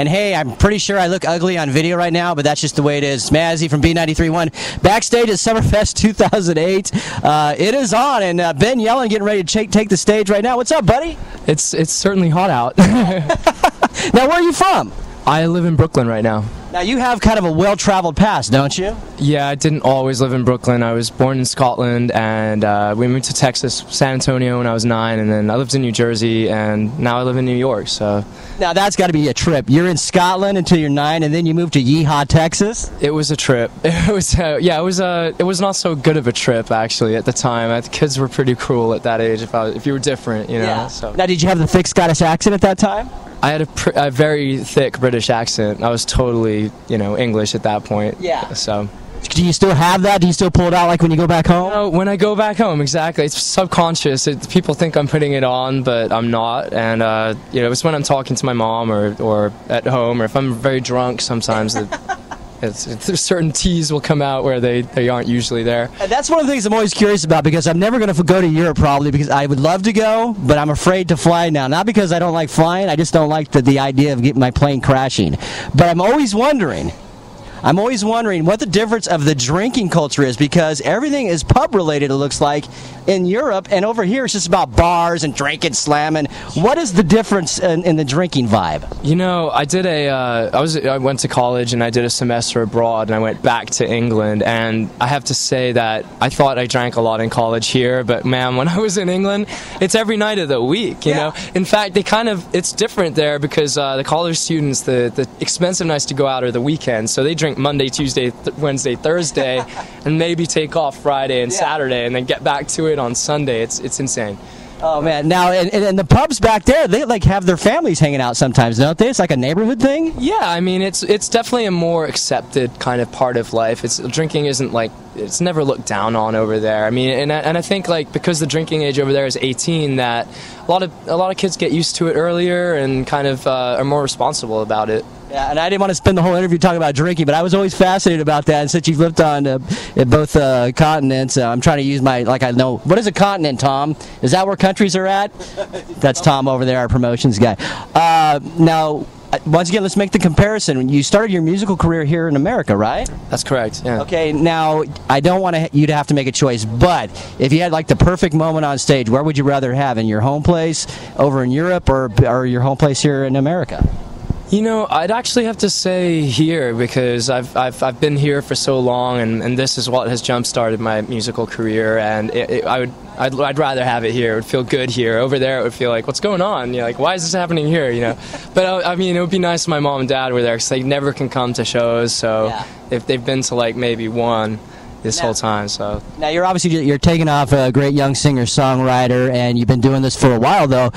And hey, I'm pretty sure I look ugly on video right now, but that's just the way it is. Mazzy from B93.1. Backstage at Summerfest 2008. It is on, and Ben Jelen getting ready to take the stage right now. What's up, buddy? It's certainly hot out. Now, where are you from? I live in Brooklyn right now. Now, you have kind of a well-traveled past, don't you? Yeah, I didn't always live in Brooklyn. I was born in Scotland, and we moved to Texas, San Antonio when I was 9, and then I lived in New Jersey, and now I live in New York, so... Now, that's got to be a trip. You're in Scotland until you're 9, and then you moved to Yeehaw, Texas? It was a trip. It was not so good of a trip, actually, at the time. The kids were pretty cruel at that age if you were different, you know? Yeah. So. Now, did you have the thick Scottish accent at that time? I had a very thick British accent. I was totally, English at that point. Yeah. So. Do you still have that? Do you still pull it out like when you go back home? When I go back home, exactly. It's subconscious. People think I'm putting it on, but I'm not. And, it's when I'm talking to my mom or at home, or if I'm very drunk sometimes certain T's will come out where they aren't usually there. And that's one of the things I'm always curious about, because I'm never going to go to Europe probably, because I would love to go, but I'm afraid to fly now. Not because I don't like flying, I just don't like the idea of getting my plane crashing. But I'm always wondering what the difference of the drinking culture is, because everything is pub related, it looks like, in Europe, and over here it's just about bars and drinking, slamming. What is the difference in the drinking vibe? I went to college and I did a semester abroad, and I went back to England, and I have to say that I thought I drank a lot in college here, but man, when I was in England, it's every night of the week, you know? In fact, it's different there, because the college students, the expensive nights to go out are the weekends, so they drink Monday, Tuesday, Wednesday, Thursday, and maybe take off Friday and Saturday, and then get back to it on Sunday. It's insane. Oh man! Now, and the pubs back there, they have their families hanging out sometimes, don't they? It's like a neighborhood thing. Yeah, I mean, it's definitely a more accepted kind of part of life. Drinking isn't it's never looked down on over there. I mean, and I think because the drinking age over there is 18, that a lot of kids get used to it earlier and kind of are more responsible about it. Yeah, and I didn't want to spend the whole interview talking about drinking, but I was always fascinated about that. And since you've lived on both continents, I'm trying to use I know. What is a continent, Tom? Is that where countries are at? That's Tom over there, our promotions guy. Now, once again, let's make the comparison. You started your musical career here in America, right? That's correct, yeah. Okay, now, I don't want you to have to make a choice, but if you had the perfect moment on stage, where would you rather have? In your home place, over in Europe, or your home place here in America? I'd actually have to say here, because I've been here for so long, and this is what has jump-started my musical career, and I'd rather have it here. It would feel good here. Over there, it would feel like, what's going on? Why is this happening here? But I mean, it would be nice if my mom and dad were there, because they never can come to shows. So if they've been to maybe one this whole time, so. Now you're taking off a great young singer-songwriter, and you've been doing this for a while, though.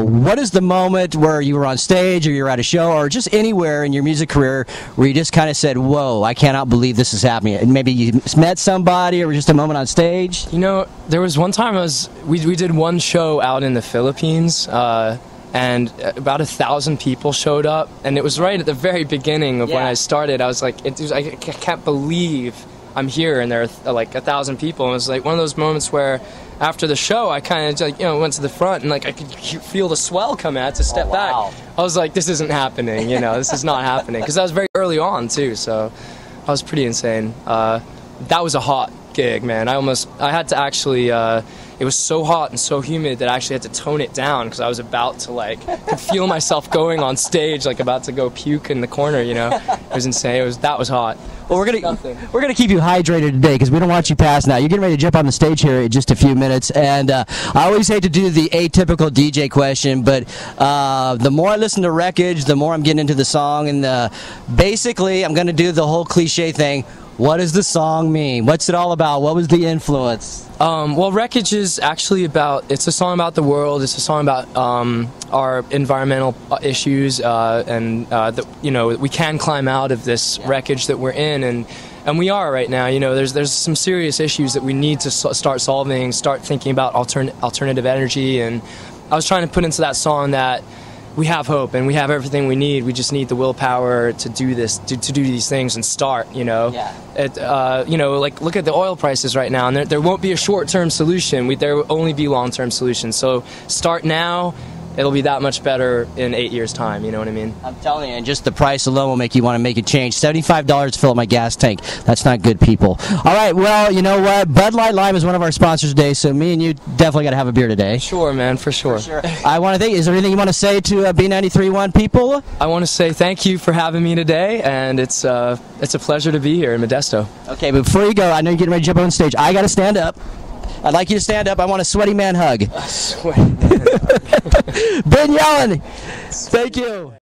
What is the moment where you were on stage, or you were at a show, or just anywhere in your music career where you just kind of said, whoa, I cannot believe this is happening? And maybe you met somebody, or just a moment on stage? There was one time we did one show out in the Philippines, and about 1,000 people showed up, and it was right at the very beginning of when I started. I was like, I can't believe I'm here, and there are 1,000 people, and it was one of those moments where after the show I kind of went to the front, and I could feel the swell come out to step back. I was like, this isn't happening, this is not happening, because I was very early on too, so I was pretty insane. That was a hot gig, man. I had to actually it was so hot and so humid that I actually had to tone it down, because I was about to could feel myself going on stage, about to go puke in the corner. It was insane. That was hot. Well, we're gonna keep you hydrated today, because we don't want you pass now. You're getting ready to jump on the stage here in just a few minutes, and I always hate to do the atypical DJ question, but the more I listen to Wreckage, the more I'm getting into the song, and basically I'm gonna do the whole cliche thing. What does the song mean? What's it all about? What was the influence? Well, Wreckage is actually it's a song about the world. It's a song about our environmental issues, and we can climb out of this wreckage that we're in, and we are right now. There's some serious issues that we need to start solving, start thinking about alternative energy, and I was trying to put into that song that we have hope and we have everything we need. We just need the willpower to do this, to do these things and start. Look at the oil prices right now, and there won't be a short-term solution. There will only be long-term solutions. So start now. it'll be that much better in 8 years' time. You know what I mean? I'm telling you, and just the price alone will make you want to make a change. $75 to fill up my gas tank. That's not good, people. All right, well, you know what? Bud Light Lime is one of our sponsors today, so me and you definitely got to have a beer today. Sure, man, for sure. I want to thank you. Is there anything you want to say to B93.1 people? I want to say thank you for having me today, and it's a pleasure to be here in Modesto. Okay, but before you go, I know you're getting ready to jump on stage. I got to stand up. I'd like you to stand up. I want a sweaty man hug. Sweaty man hug. Ben Jelen, thank you.